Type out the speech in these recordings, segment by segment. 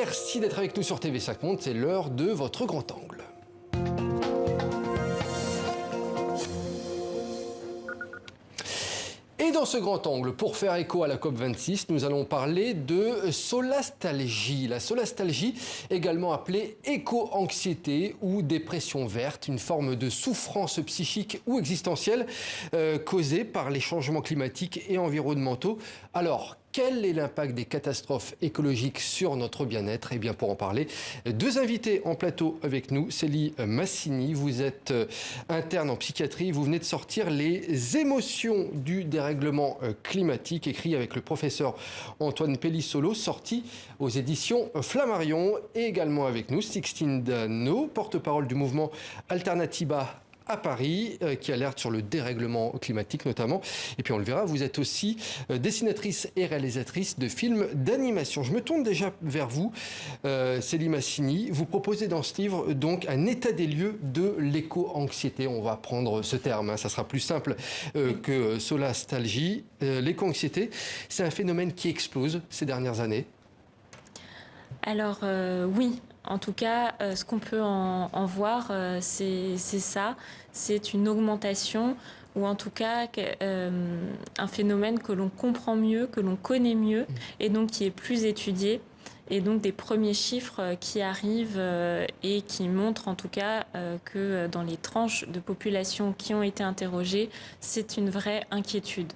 Merci d'être avec nous sur TV5 Monde, c'est l'heure de votre grand angle. Et dans ce grand angle, pour faire écho à la COP26, nous allons parler de solastalgie. La solastalgie, également appelée éco-anxiété ou dépression verte, une forme de souffrance psychique ou existentielle causée par les changements climatiques et environnementaux. Alors, quel est l'impact des catastrophes écologiques sur notre bien-être? Eh bien, pour en parler, deux invités en plateau avec nous. Célie Massini, vous êtes interne en psychiatrie. Vous venez de sortir Les émotions du dérèglement climatique, écrit avec le professeur Antoine Pellissolo, sorti aux éditions Flammarion. Et également avec nous, Sixtine Dano, porte-parole du mouvement Alternativa à Paris, qui alerte sur le dérèglement climatique notamment. Et puis on le verra, vous êtes aussi dessinatrice et réalisatrice de films d'animation. Je me tourne déjà vers vous, Célie Massini. Vous proposez dans ce livre donc un état des lieux de l'éco-anxiété. On va prendre ce terme, hein, ça sera plus simple que solastalgie. L'éco-anxiété, c'est un phénomène qui explose ces dernières années. Alors oui. En tout cas, ce qu'on peut en voir, c'est ça. C'est une augmentation ou en tout cas un phénomène que l'on comprend mieux, que l'on connaît mieux et donc qui est plus étudié. Et donc des premiers chiffres qui arrivent et qui montrent en tout cas que dans les tranches de population qui ont été interrogées, c'est une vraie inquiétude.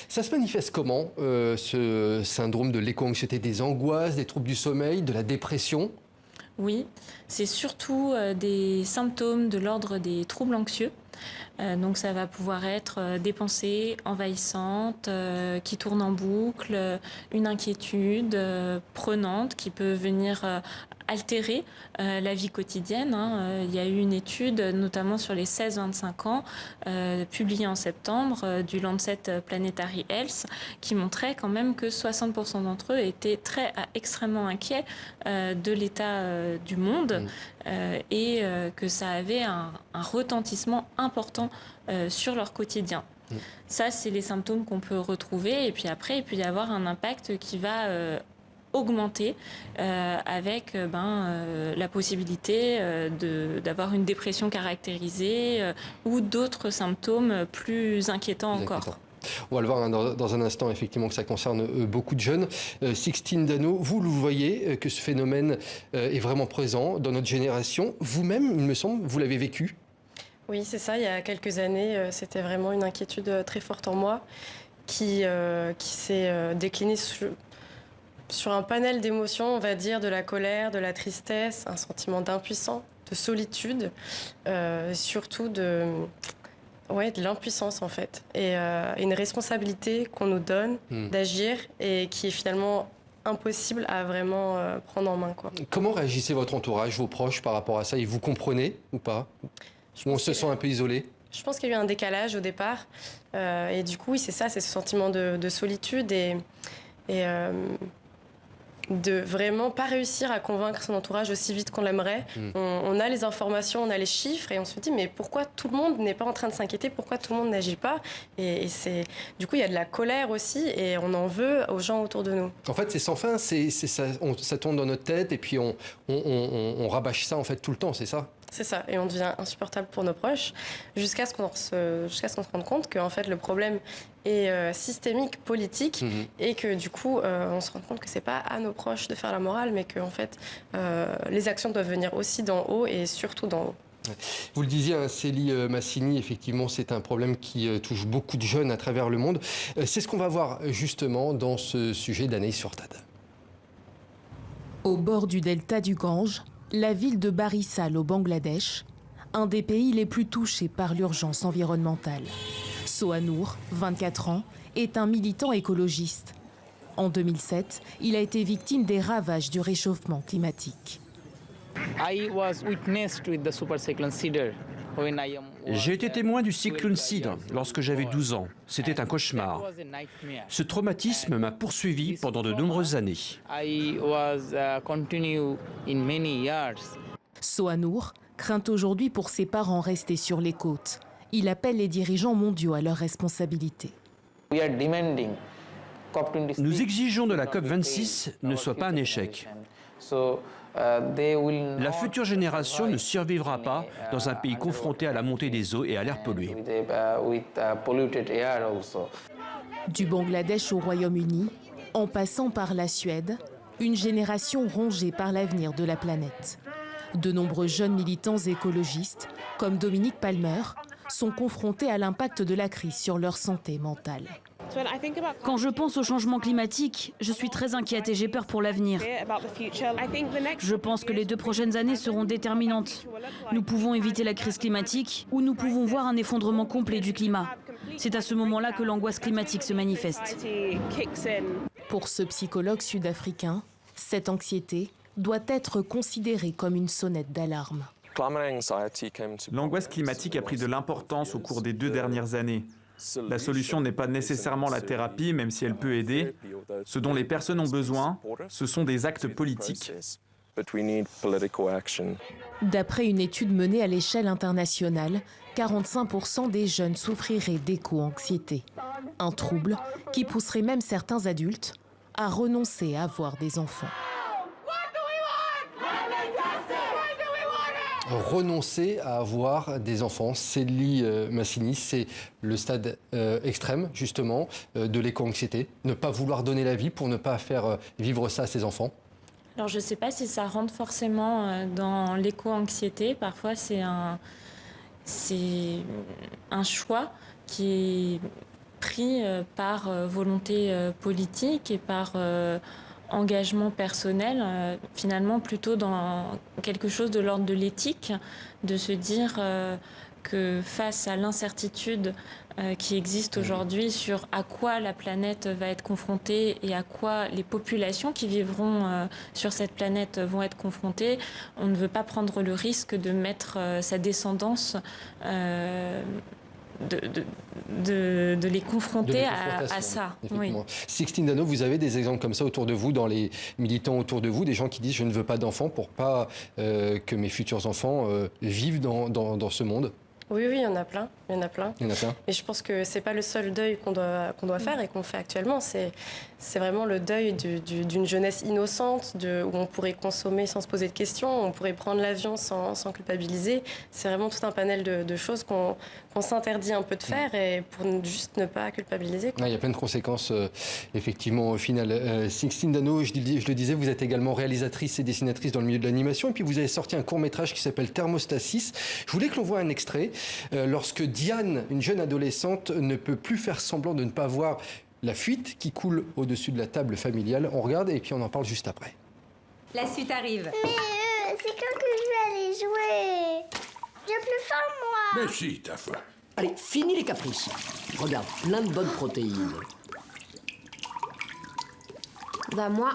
Ça se manifeste comment, ce syndrome de l'éco-anxiété, des angoisses, des troubles du sommeil, de la dépression ? Oui, c'est surtout des symptômes de l'ordre des troubles anxieux. Donc ça va pouvoir être des pensées envahissantes qui tournent en boucle, une inquiétude prenante qui peut venir altérer la vie quotidienne. Il y a eu une étude, notamment sur les 16-25 ans, publiée en septembre, du Lancet Planetary Health, qui montrait quand même que 60% d'entre eux étaient extrêmement inquiets de l'état du monde et que ça avait un retentissement important sur leur quotidien. Ça, c'est les symptômes qu'on peut retrouver. Et puis après, il peut y avoir un impact qui va augmenter avec la possibilité d'avoir une dépression caractérisée ou d'autres symptômes plus inquiétants encore. On va le voir dans un instant, effectivement, que ça concerne beaucoup de jeunes. Sixtine Dano, vous le voyez que ce phénomène est vraiment présent dans notre génération. Vous-même, il me semble, vous l'avez vécu. Oui, c'est ça. Il y a quelques années, c'était vraiment une inquiétude très forte en moi qui s'est déclinée sur un panel d'émotions, on va dire, de la colère, de la tristesse, un sentiment d'impuissance, de solitude, surtout de l'impuissance en fait. Et une responsabilité qu'on nous donne d'agir et qui est finalement impossible à vraiment prendre en main, quoi. Comment réagissait votre entourage, vos proches par rapport à ça? Ils vous comprenaient ou pas? Ou on se sent un peu isolé? Je pense qu'il y a eu un décalage au départ. Et du coup, oui, c'est ça, c'est ce sentiment de solitude et de vraiment pas réussir à convaincre son entourage aussi vite qu'on l'aimerait. On a les informations, on a les chiffres et on se dit mais pourquoi tout le monde n'est pas en train de s'inquiéter, pourquoi tout le monde n'agit pas, et c'est du coup il y a de la colère aussi et on en veut aux gens autour de nous. En fait c'est sans fin, ça tourne dans notre tête et puis on rabâche ça en fait tout le temps, c'est ça? C'est ça, et on devient insupportable pour nos proches jusqu'à ce qu'on se rende compte que en fait, le problème est systémique, politique, et que du coup, on se rend compte que c'est pas à nos proches de faire la morale, mais que en fait, les actions doivent venir aussi d'en haut et surtout d'en haut. Vous le disiez, hein, Célie Massini, effectivement, c'est un problème qui touche beaucoup de jeunes à travers le monde. C'est ce qu'on va voir justement dans ce sujet d'Anaïs Furtad. Au bord du delta du Gange, la ville de Barisal au Bangladesh, un des pays les plus touchés par l'urgence environnementale. Sohanour, 24 ans, est un militant écologiste. En 2007, il a été victime des ravages du réchauffement climatique. J'ai été témoin du cyclone Sidr lorsque j'avais 12 ans. C'était un cauchemar. Ce traumatisme m'a poursuivi pendant de nombreuses années. Sohanour craint aujourd'hui pour ses parents restés sur les côtes. Il appelle les dirigeants mondiaux à leurs responsabilités. Nous exigeons de la COP26 ne soit pas un échec. La future génération ne survivra pas dans un pays confronté à la montée des eaux et à l'air pollué. Du Bangladesh au Royaume-Uni, en passant par la Suède, une génération rongée par l'avenir de la planète. De nombreux jeunes militants écologistes, comme Dominique Palmer, sont confrontés à l'impact de la crise sur leur santé mentale. Quand je pense au changement climatique, je suis très inquiète et j'ai peur pour l'avenir. Je pense que les 2 prochaines années seront déterminantes. Nous pouvons éviter la crise climatique ou nous pouvons voir un effondrement complet du climat. C'est à ce moment-là que l'angoisse climatique se manifeste. Pour ce psychologue sud-africain, cette anxiété doit être considérée comme une sonnette d'alarme. L'angoisse climatique a pris de l'importance au cours des 2 dernières années. La solution n'est pas nécessairement la thérapie, même si elle peut aider. Ce dont les personnes ont besoin, ce sont des actes politiques. D'après une étude menée à l'échelle internationale, 45% des jeunes souffriraient d'éco-anxiété. Un trouble qui pousserait même certains adultes à renoncer à avoir des enfants. Renoncer à avoir des enfants, Célie Massini, c'est le stade extrême justement de l'éco-anxiété. Ne pas vouloir donner la vie pour ne pas faire vivre ça à ses enfants. Alors je ne sais pas si ça rentre forcément dans l'éco-anxiété. Parfois c'est un choix qui est pris par volonté politique et par engagement personnel, finalement plutôt dans quelque chose de l'ordre de l'éthique, de se dire que face à l'incertitude qui existe aujourd'hui sur à quoi la planète va être confrontée et à quoi les populations qui vivront sur cette planète vont être confrontées, on ne veut pas prendre le risque de mettre sa descendance de les confronter à ça. Oui. Sixtine Dano, vous avez des exemples comme ça autour de vous, dans les militants autour de vous, des gens qui disent « je ne veux pas d'enfants pour pas que mes futurs enfants vivent dans ce monde ». Oui, il y en a plein. Il y en a plein. Il y en a plein. Et je pense que c'est pas le seul deuil qu'on doit faire et qu'on fait actuellement. C'est vraiment le deuil d'une jeunesse innocente, où on pourrait consommer sans se poser de questions, on pourrait prendre l'avion sans culpabiliser. C'est vraiment tout un panel de choses qu'on s'interdit un peu de faire et pour juste ne pas culpabiliser. Il y a plein de conséquences, effectivement, au final. Sixtine Dano, je le disais, vous êtes également réalisatrice et dessinatrice dans le milieu de l'animation. Et puis vous avez sorti un court-métrage qui s'appelle Thermostasis. Je voulais que l'on voit un extrait. Lorsque Diane, une jeune adolescente, ne peut plus faire semblant de ne pas voir la fuite qui coule au-dessus de la table familiale. On regarde et puis on en parle juste après. La suite arrive. Mais c'est quand que je vais aller jouer? J'ai plus faim, moi. Mais si, t'as faim. Allez, fini les caprices. Regarde, plein de bonnes protéines. Bah moi,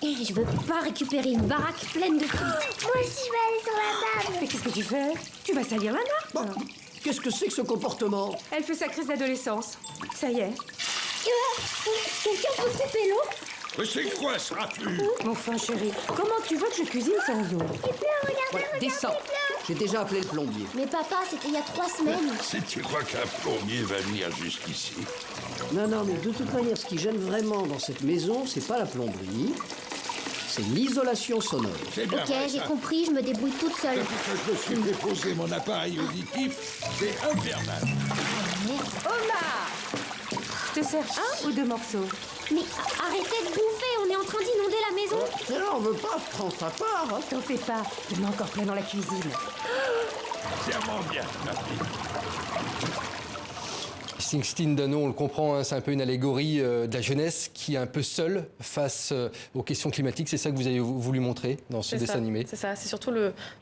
je veux pas récupérer une baraque pleine de fruits. Moi aussi, je vais aller sur la table. Mais qu'est-ce que tu fais? Tu vas salir la nappe. Qu'est-ce que c'est que ce comportement? Elle fait sa crise d'adolescence. Ça y est. Quelqu'un peut couper l'eau? Mais c'est quoi ce raffut? Enfin, chérie, comment tu veux que je cuisine sans eau? Il pleut, regardez, regardez, Descends. il pleut. J'ai déjà appelé le plombier. Mais papa, c'était il y a 3 semaines. Si tu crois qu'un plombier va venir jusqu'ici? Non, mais de toute manière, ce qui gêne vraiment dans cette maison, c'est pas la plomberie, c'est l'isolation sonore. Bien Ok, j'ai compris, je me débrouille toute seule. Depuis que je me suis déposé mon appareil auditif, c'est infernal. Omar! Je te sers 1 ou 2 morceaux? Mais arrêtez de bouffer, on est en train d'inonder la maison. Non, on veut pas prendre ta part. Hein. T'en fais pas, il y en a encore plein dans la cuisine. Serment bien, ma fille. Sixtine Dano, on le comprend, hein, c'est un peu une allégorie de la jeunesse qui est un peu seule face aux questions climatiques. C'est ça que vous avez voulu montrer dans ce dessin animé? C'est ça, c'est surtout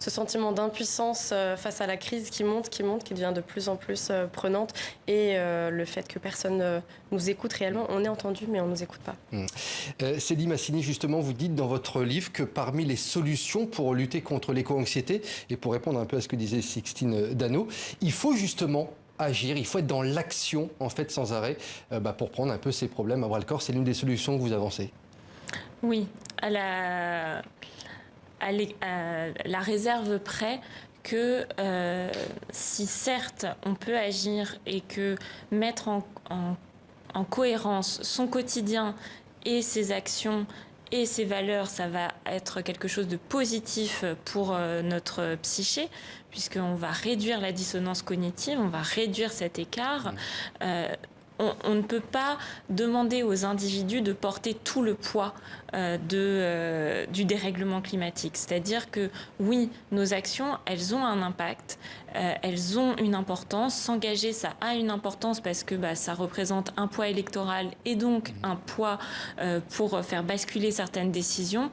ce sentiment d'impuissance face à la crise qui monte, qui devient de plus en plus prenante. Et le fait que personne nous écoute réellement. On est entendu, mais on ne nous écoute pas. Célie Massini, justement, vous dites dans votre livre que parmi les solutions pour lutter contre l'éco-anxiété, et pour répondre un peu à ce que disait Sixtine Dano, il faut justement agir, il faut être dans l'action en fait sans arrêt pour prendre un peu ces problèmes à bras le corps. C'est l'une des solutions que vous avancez. Oui, à la réserve près que si certes on peut agir et que mettre en cohérence son quotidien et ses actions Et ces valeurs, ça va être quelque chose de positif pour notre psyché, puisqu'on va réduire la dissonance cognitive, on va réduire cet écart. On ne peut pas demander aux individus de porter tout le poids du dérèglement climatique. C'est-à-dire que oui, nos actions, elles ont un impact, elles ont une importance. S'engager, ça a une importance parce que ça représente un poids électoral et donc un poids pour faire basculer certaines décisions.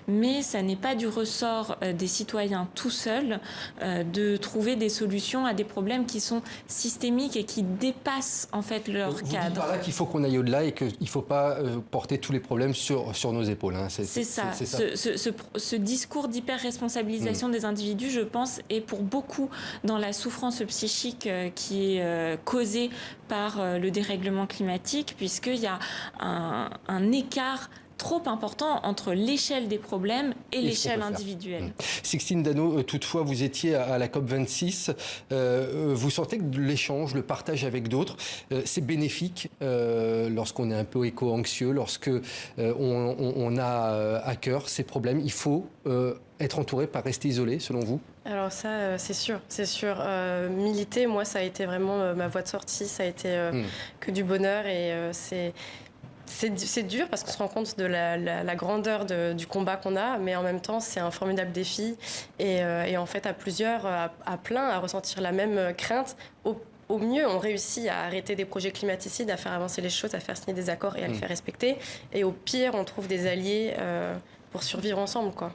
Mais ça n'est pas du ressort des citoyens tout seuls de trouver des solutions à des problèmes qui sont systémiques et qui dépassent en fait leur Vous cadre. dites par là qu'il faut qu'on aille au-delà et qu'il ne faut pas porter tous les problèmes sur nos épaules. Hein. C'est ça. Ce discours d'hyper-responsabilisation des individus, je pense, est pour beaucoup dans la souffrance psychique qui est causée par le dérèglement climatique, puisqu'il y a un écart trop important entre l'échelle des problèmes et l'échelle individuelle. Sixtine Dano, toutefois, vous étiez à la COP26. Vous sentez que l'échange, le partage avec d'autres, c'est bénéfique lorsqu'on est un peu éco-anxieux, lorsque on a à cœur ces problèmes. Il faut être entouré, pas rester isolé, selon vous? Alors ça, c'est sûr. Militer, moi, ça a été vraiment ma voie de sortie. Ça a été que du bonheur et c'est dur parce qu'on se rend compte de la grandeur du combat qu'on a, mais en même temps, c'est un formidable défi. Et en fait, à plusieurs, à plein, à ressentir la même crainte. Au mieux, on réussit à arrêter des projets climaticides, à faire avancer les choses, à faire signer des accords et à les faire respecter. Et au pire, on trouve des alliés pour survivre ensemble, quoi.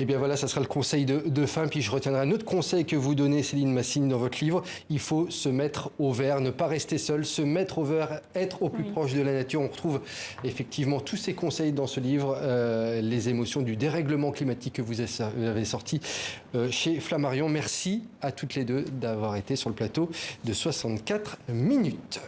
Eh bien voilà, ça sera le conseil de fin. Puis je retiendrai un autre conseil que vous donnez, Céline Massine, dans votre livre. Il faut se mettre au vert, ne pas rester seul, se mettre au vert, être au plus proche de la nature. On retrouve effectivement tous ces conseils dans ce livre, les émotions du dérèglement climatique que vous avez sorti chez Flammarion. Merci à toutes les deux d'avoir été sur le plateau de 64 minutes.